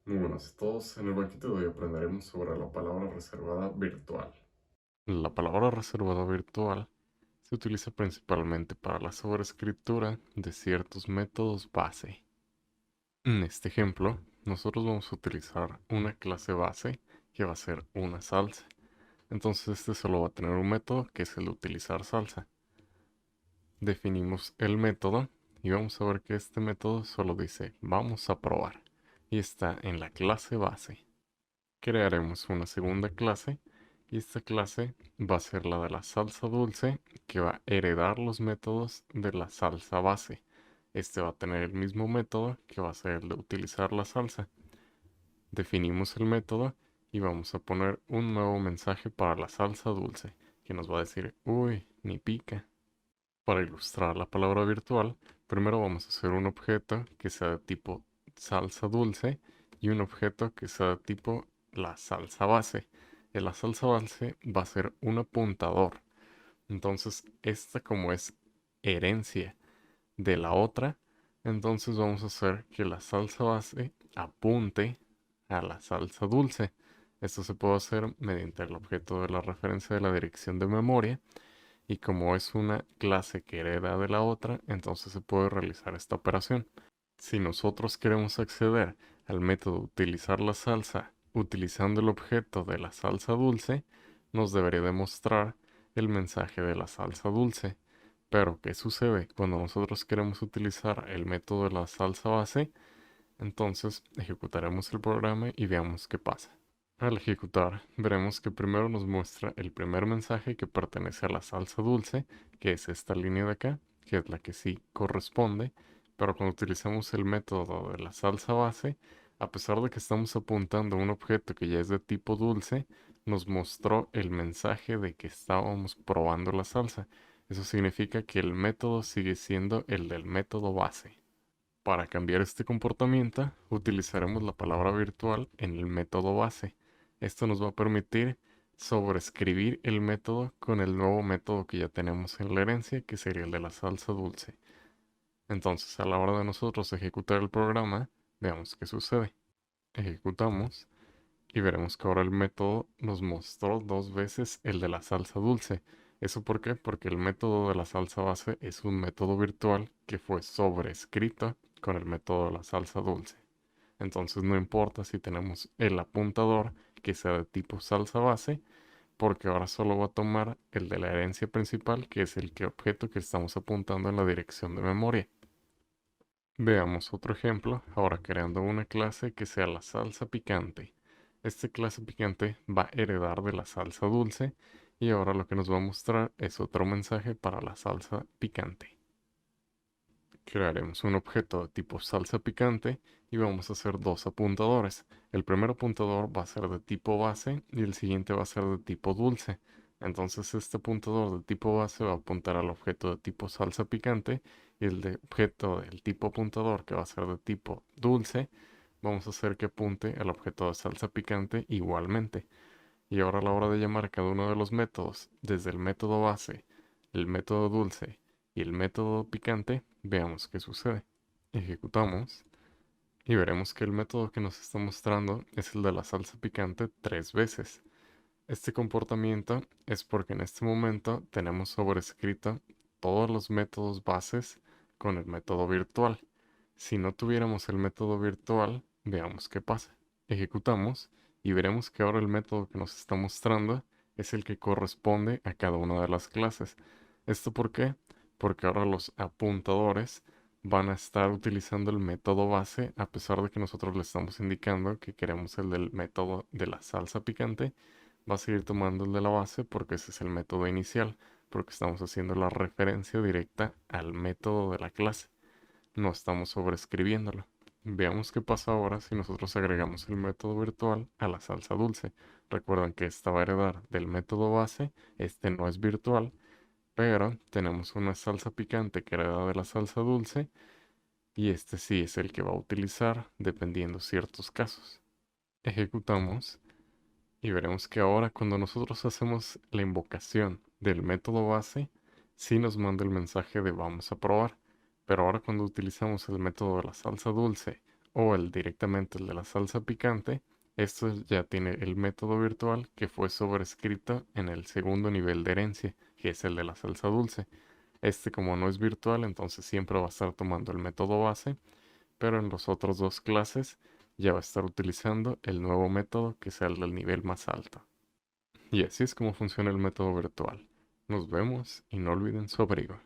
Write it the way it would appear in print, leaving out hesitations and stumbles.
Muy buenas a todos. En el banquete de hoy aprenderemos sobre la palabra reservada virtual. La palabra reservada virtual se utiliza principalmente para la sobrescriptura de ciertos métodos base. En este ejemplo, nosotros vamos a utilizar una clase base que va a ser una salsa. Entonces este solo va a tener un método que es el de utilizar salsa. Definimos el método y vamos a ver que este método solo dice vamos a probar y está en la clase base. Crearemos una segunda clase y esta clase va a ser la de la salsa dulce que va a heredar los métodos de la salsa base. Este va a tener el mismo método que va a ser el de utilizar la salsa. Definimos el método y vamos a poner un nuevo mensaje para la salsa dulce que nos va a decir, uy, ni pica. Para ilustrar la palabra virtual, primero vamos a hacer un objeto que sea de tipo salsa dulce y un objeto que sea de tipo la salsa base. La salsa base va a ser un apuntador. Entonces, esta como es herencia de la otra, entonces vamos a hacer que la salsa base apunte a la salsa dulce. Esto se puede hacer mediante el objeto de la referencia de la dirección de memoria y como es una clase que hereda de la otra, entonces se puede realizar esta operación. Si nosotros queremos acceder al método utilizar la salsa utilizando el objeto de la salsa dulce, nos debería demostrar el mensaje de la salsa dulce. Pero, ¿qué sucede cuando nosotros queremos utilizar el método de la salsa base? Entonces ejecutaremos el programa y veamos qué pasa. Al ejecutar, veremos que primero nos muestra el primer mensaje que pertenece a la salsa dulce, que es esta línea de acá, que es la que sí corresponde, pero cuando utilizamos el método de la salsa base, a pesar de que estamos apuntando a un objeto que ya es de tipo dulce, nos mostró el mensaje de que estábamos probando la salsa. Eso significa que el método sigue siendo el del método base. Para cambiar este comportamiento, utilizaremos la palabra virtual en el método base. Esto nos va a permitir sobreescribir el método con el nuevo método que ya tenemos en la herencia, que sería el de la salsa dulce. Entonces, a la hora de nosotros ejecutar el programa, veamos qué sucede. Ejecutamos y veremos que ahora el método nos mostró dos veces el de la salsa dulce. ¿Eso por qué? Porque el método de la salsa base es un método virtual que fue sobrescrito con el método de la salsa dulce. Entonces no importa si tenemos el apuntador que sea de tipo salsa base, porque ahora solo va a tomar el de la herencia principal, que es el objeto que estamos apuntando en la dirección de memoria. Veamos otro ejemplo, ahora creando una clase que sea la salsa picante. Esta clase picante va a heredar de la salsa dulce y ahora lo que nos va a mostrar es otro mensaje para la salsa picante. Crearemos un objeto de tipo salsa picante y vamos a hacer dos apuntadores. El primer apuntador va a ser de tipo base y el siguiente va a ser de tipo dulce. Entonces este apuntador de tipo base va a apuntar al objeto de tipo salsa picante y el de objeto del tipo apuntador que va a ser de tipo dulce, vamos a hacer que apunte al objeto de salsa picante igualmente. Y ahora a la hora de llamar cada uno de los métodos, desde el método base, el método dulce y el método picante, veamos qué sucede. Ejecutamos y veremos que el método que nos está mostrando es el de la salsa picante tres veces. Este comportamiento es porque en este momento tenemos sobrescrito todos los métodos bases con el método virtual. Si no tuviéramos el método virtual, veamos qué pasa. Ejecutamos y veremos que ahora el método que nos está mostrando es el que corresponde a cada una de las clases. ¿Esto por qué? Porque ahora los apuntadores van a estar utilizando el método base a pesar de que nosotros le estamos indicando que queremos el del método de la salsa picante. Va a seguir tomando el de la base porque ese es el método inicial, porque estamos haciendo la referencia directa al método de la clase, no estamos sobreescribiéndolo. Veamos qué pasa ahora si nosotros agregamos el método virtual a la salsa dulce. Recuerden que esta va a heredar del método base, este no es virtual, pero tenemos una salsa picante que hereda de la salsa dulce y este sí es el que va a utilizar dependiendo ciertos casos. Ejecutamos y veremos que ahora cuando nosotros hacemos la invocación del método base, sí nos manda el mensaje de vamos a probar. Pero ahora cuando utilizamos el método de la salsa dulce o directamente el de la salsa picante, esto ya tiene el método virtual que fue sobrescrito en el segundo nivel de herencia, que es el de la salsa dulce. Este como no es virtual, entonces siempre va a estar tomando el método base, pero en los otros dos clases ya va a estar utilizando el nuevo método que sea el del nivel más alto. Y así es como funciona el método virtual. Nos vemos y no olviden su abrigo.